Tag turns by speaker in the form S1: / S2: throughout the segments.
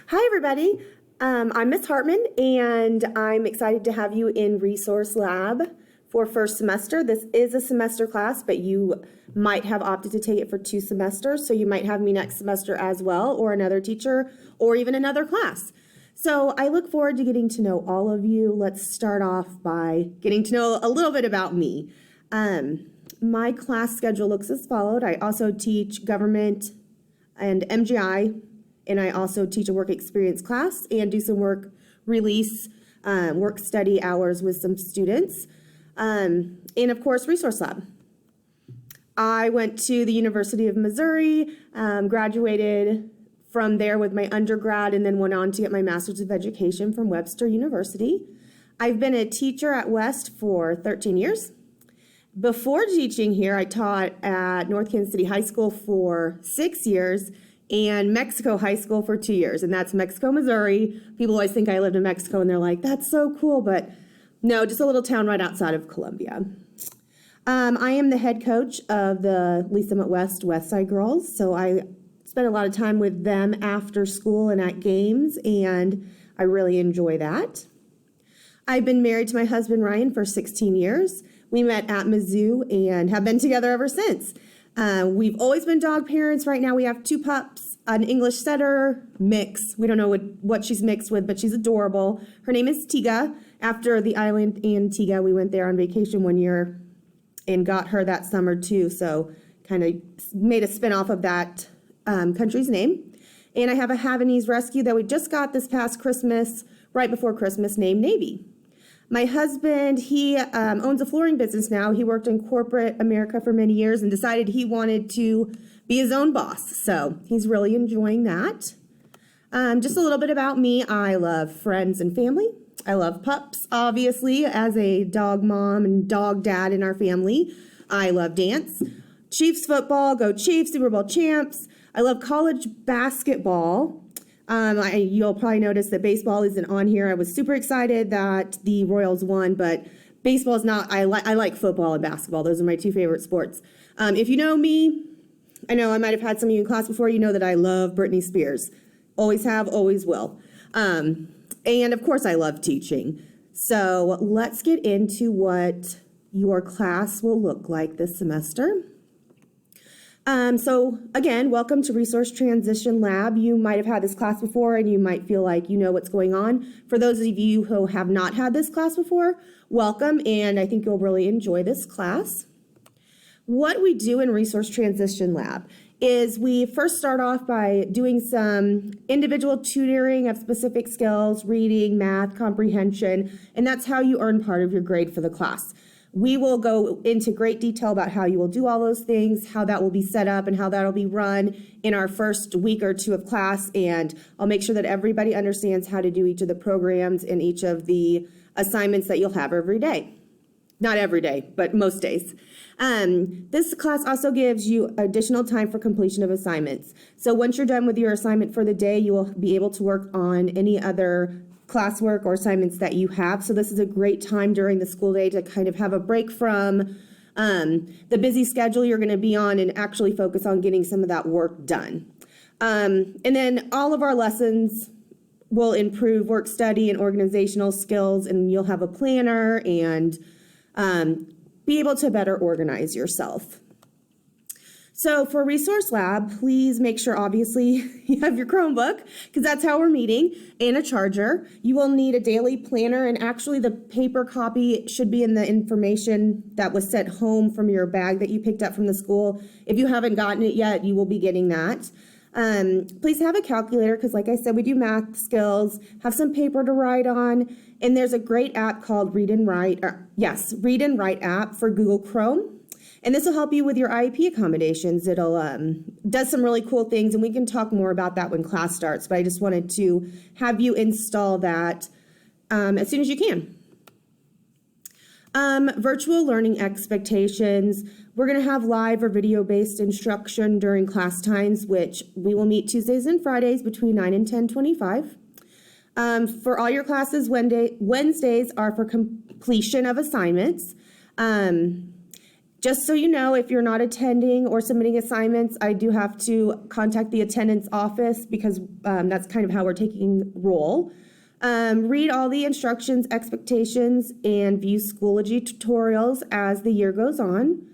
S1: Hi, everybody. I'm Miss Hartman, and I'm excited to have you in Resource Lab for first semester. This is a semester class, but you might have opted to take it for 2 semesters, so you might have me next semester as well, or another teacher, or even another class. So I look forward to getting to know all of you. Let's start off by getting to know a little bit about me. My class schedule looks as followed. I also teach government and MGI, and I also teach a work experience class and do some work release, work study hours with some students, and of course, Resource Lab. I went to the University of Missouri, graduated from there with my undergrad, and then went on to get my Master's of Education from Webster University. I've been a teacher at West for 13 years. Before teaching here, I taught at North Kansas City High School for 6 years and Mexico High School for 2 years, and that's Mexico, Missouri. People always think I lived in Mexico, and they're like, that's so cool, but no, just a little town right outside of Columbia. I am the head coach of the Lee Summit West Westside girls, so I spend a lot of time with them after school and at games, and I really enjoy that. I've been married to my husband, Ryan, for 16 years. We met at Mizzou and have been together ever since. We've always been dog parents. Right now we have 2 pups, an English setter mix. We don't know what she's mixed with, but she's adorable. Her name is Tiga. After the island Antigua, we went there on vacation one year and got her that summer too. So kind of made a spinoff of that country's name. And I have a Havanese rescue that we just got this past Christmas, right before Christmas, named Navy. My husband, he owns a flooring business now. He worked in corporate America for many years and decided he wanted to be his own boss. So he's really enjoying that. Just a little bit about me. I love friends and family. I love pups, obviously, as a dog mom and dog dad in our family. I love dance, Chiefs football, go Chiefs, Super Bowl champs. I love college basketball. You'll probably notice that baseball isn't on here. I was super excited that the Royals won, but baseball is not. I like football and basketball. Those are my 2 favorite sports. If you know me, I know I might have had some of you in class before. You know that I love Britney Spears. Always have, always will. And of course, I love teaching. So let's get into what your class will look like this semester. So again, welcome to Resource Transition Lab. You might have had this class before and you might feel like you know what's going on. For those of you who have not had this class before, welcome, and I think you'll really enjoy this class. What we do in Resource Transition Lab is we first start off by doing some individual tutoring of specific skills, reading, math, comprehension, and that's how you earn part of your grade for the class. We will go into great detail about how you will do all those things, how that will be set up, and how that will be run in our first week or 2 of class. And I'll make sure that everybody understands how to do each of the programs and each of the assignments that you'll have every day. Not every day, but most days. This class also gives you additional time for completion of assignments. So once you're done with your assignment for the day, you will be able to work on any other classwork or assignments that you have. So this is a great time during the school day to kind of have a break from the busy schedule you're going to be on and actually focus on getting some of that work done. And then all of our lessons will improve work study and organizational skills, and you'll have a planner and be able to better organize yourself. So for Resource Lab, please make sure, obviously, you have your Chromebook, because that's how we're meeting, and a charger. You will need a daily planner, and actually the paper copy should be in the information that was sent home from your bag that you picked up from the school. If you haven't gotten it yet, you will be getting that. Please have a calculator, because like I said, we do math skills. Have some paper to write on, and there's a great app called Read and Write app for Google Chrome. And this will help you with your IEP accommodations. It'll does some really cool things, and we can talk more about that when class starts. But I just wanted to have you install that as soon as you can. Virtual learning expectations. We're going to have live or video-based instruction during class times, which we will meet Tuesdays and Fridays between 9 and 10:25. For all your classes, Wednesdays are for completion of assignments. Just so you know, if you're not attending or submitting assignments, I do have to contact the attendance office because that's kind of how we're taking roll. Read all the instructions, expectations, and view Schoology tutorials as the year goes on.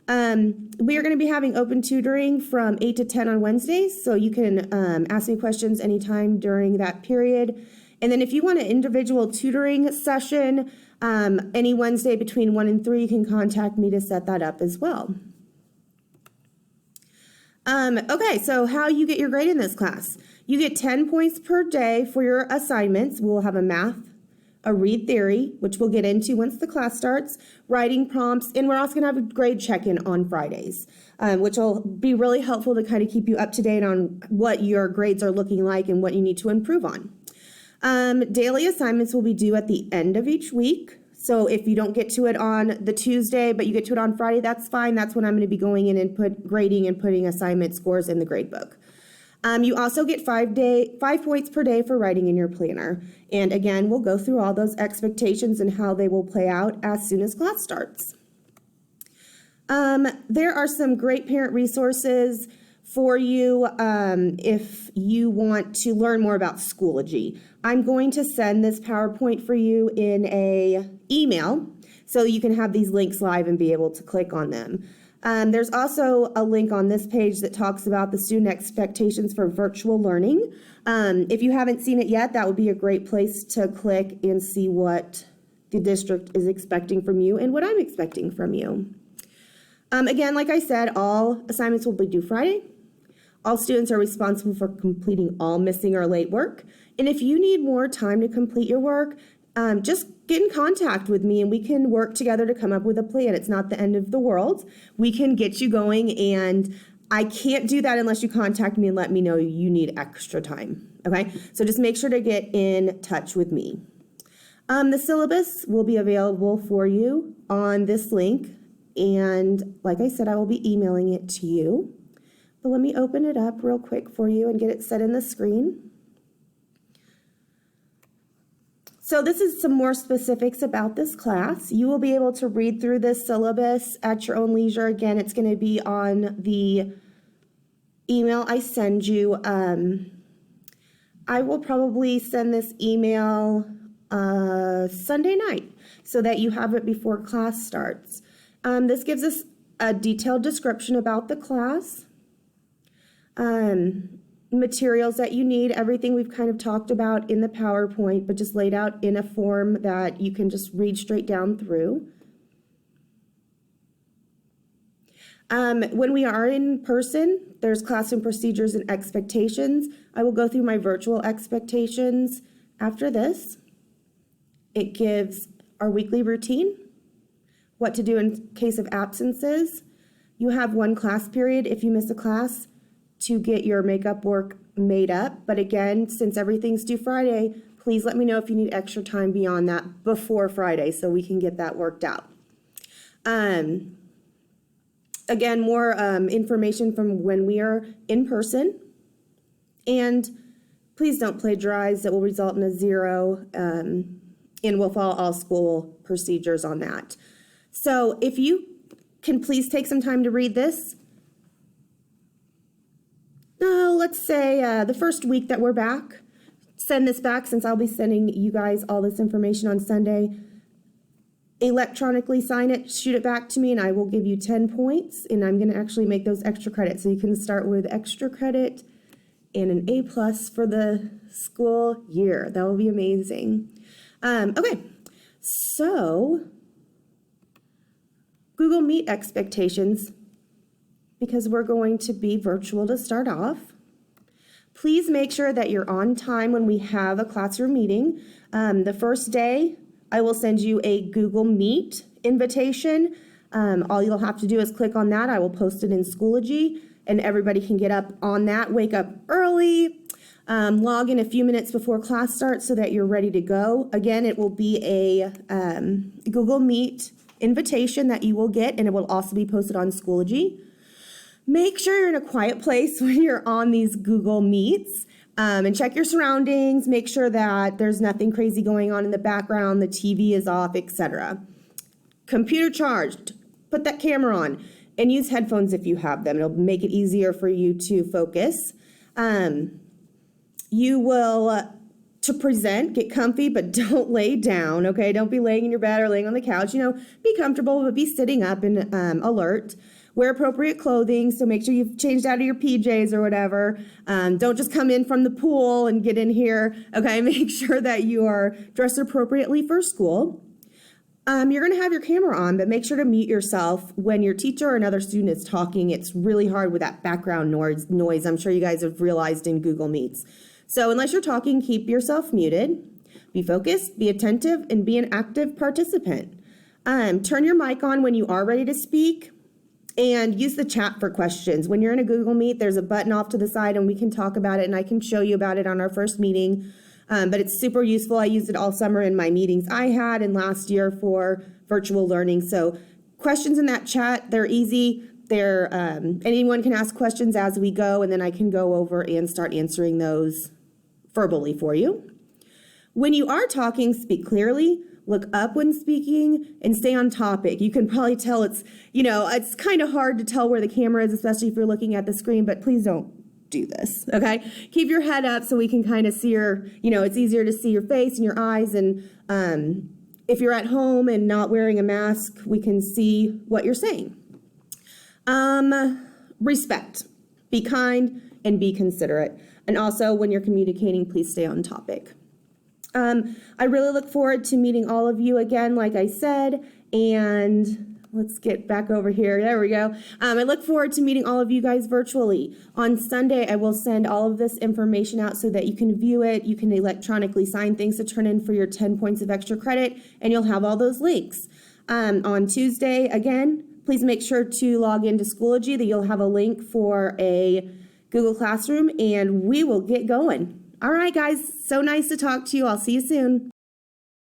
S1: We are going to be having open tutoring from 8 to 10 on Wednesdays, so you can ask me questions anytime during that period. And then if you want an individual tutoring session, any Wednesday between 1 and 3, you can contact me to set that up as well. Okay, so how you get your grade in this class. You get 10 points per day for your assignments. We'll have a math, a read theory, which we'll get into once the class starts, writing prompts, and we're also going to have a grade check-in on Fridays, which will be really helpful to kind of keep you up to date on what your grades are looking like and what you need to improve on. Daily assignments will be due at the end of each week. So if you don't get to it on the Tuesday, but you get to it on Friday, that's fine. That's when I'm going to be going in and grading and putting assignment scores in the grade book. You also get 5 points per day for writing in your planner. And again, we'll go through all those expectations and how they will play out as soon as class starts. There are some great parent resources for you if you want to learn more about Schoology. I'm going to send this PowerPoint for you in a email so you can have these links live and be able to click on them. There's also a link on this page that talks about the student expectations for virtual learning. If you haven't seen it yet, that would be a great place to click and see what the district is expecting from you and what I'm expecting from you. Again, like I said, all assignments will be due Friday. All students are responsible for completing all missing or late work. And if you need more time to complete your work, just get in contact with me and we can work together to come up with a plan. It's not the end of the world. We can get you going, and I can't do that unless you contact me and let me know you need extra time. Okay, so just make sure to get in touch with me. The syllabus will be available for you on this link, and like I said, I will be emailing it to you. But let me open it up real quick for you and get it set in the screen. So this is some more specifics about this class. You will be able to read through this syllabus at your own leisure. Again, it's going to be on the email I send you. I will probably send this email Sunday night so that you have it before class starts. This gives us a detailed description about the class. Materials that you need, everything we've kind of talked about in the PowerPoint, but just laid out in a form that you can just read straight down through. When we are in person, there's classroom procedures and expectations. I will go through my virtual expectations after this. It gives our weekly routine, what to do in case of absences. You have one class period if you miss a class to get your makeup work made up. But again, since everything's due Friday, please let me know if you need extra time beyond that before Friday so we can get that worked out. Again, more information from when we are in person. And please don't plagiarize. It will result in a 0, and we'll follow all school procedures on that. So if you can please take some time to read this. Let's say the first week that we're back, send this back since I'll be sending you guys all this information on Sunday. Electronically sign it, shoot it back to me, and I will give you 10 points, and I'm going to actually make those extra credits. So you can start with extra credit and an A+ for the school year. That will be amazing. Okay, so Google Meet expectations, because we're going to be virtual to start off. Please make sure that you're on time when we have a classroom meeting. The first day, I will send you a Google Meet invitation. All you'll have to do is click on that. I will post it in Schoology, and everybody can get up on that, wake up early, log in a few minutes before class starts so that you're ready to go. Again, it will be a Google Meet invitation that you will get, and it will also be posted on Schoology. Make sure you're in a quiet place when you're on these Google Meets, and check your surroundings. Make sure that there's nothing crazy going on in the background, the TV is off, etc. Computer charged. put that camera on and use headphones if you have them. It'll make it easier for you to focus. You will, to present, get comfy, but don't lay down, okay? Don't be laying in your bed or laying on the couch. Be comfortable, but be sitting up and alert. Wear appropriate clothing, so make sure you've changed out of your PJs or whatever. Don't just come in from the pool and get in here, okay? Make sure that you are dressed appropriately for school. You're going to have your camera on, but make sure to mute yourself when your teacher or another student is talking. It's really hard with that background noise. I'm sure you guys have realized in Google Meets. So unless you're talking, keep yourself muted. Be focused, be attentive, and be an active participant. Turn your mic on when you are ready to speak. And use the chat for questions. When you're in a Google Meet, there's a button off to the side and we can talk about it and I can show you about it on our first meeting. But it's super useful. I used it all summer in my meetings I had and last year for virtual learning. So questions in that chat, they're easy. Anyone can ask questions as we go and then I can go over and start answering those verbally for you. When you are talking, speak clearly. Look up when speaking and stay on topic. You can probably tell it's kind of hard to tell where the camera is, especially if you're looking at the screen, but please don't do this, okay? Keep your head up so we can kind of see it's easier to see your face and your eyes. And if you're at home and not wearing a mask, we can see what you're saying. Respect. Be kind and be considerate. And also when you're communicating, please stay on topic. I really look forward to meeting all of you again, like I said, and let's get back over here. There we go. I look forward to meeting all of you guys virtually. On Sunday, I will send all of this information out so that you can view it. You can electronically sign things to turn in for your 10 points of extra credit, and you'll have all those links. On Tuesday, again, please make sure to log into Schoology. That you'll have a link for a Google Classroom, and we will get going. All right, guys, so nice to talk to you. I'll see you soon.